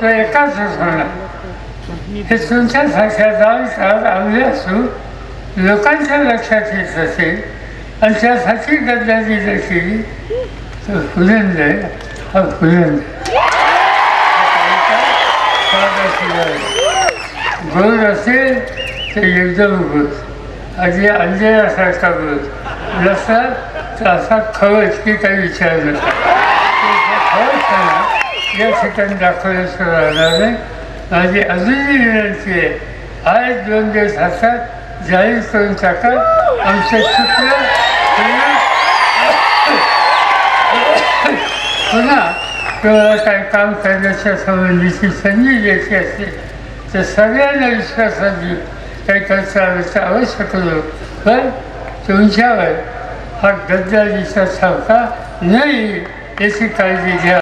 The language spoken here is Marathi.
एकाच होणार हे तुमच्यासारख्या जाऊन आम्ही असू लोकांच्या लक्षात येत असेल आणि त्यासाठी गद्दारी जर केली तर फुलंद हा फुलंद गोड असेल तर एकदम गोड आधी अंजनासारखा गोड नसला तर असा खवच की काही विचार नसता या ठिकाणी दाखवल्याशिवाय राहणार नाही. माझी अजूनही विनंती आहे, आज 2 दिवस हातात जाहीर करून टाका. आमचं चुकलं पुन्हा किंवा काही काम करण्याच्या संबंधीची संधी द्यायची असेल तर सगळ्यांना विश्वासात घेऊन काही करता अवश्य करू. पण तुमच्यावर हा गद्दारीचा छापा नाही याची काळजी घ्या.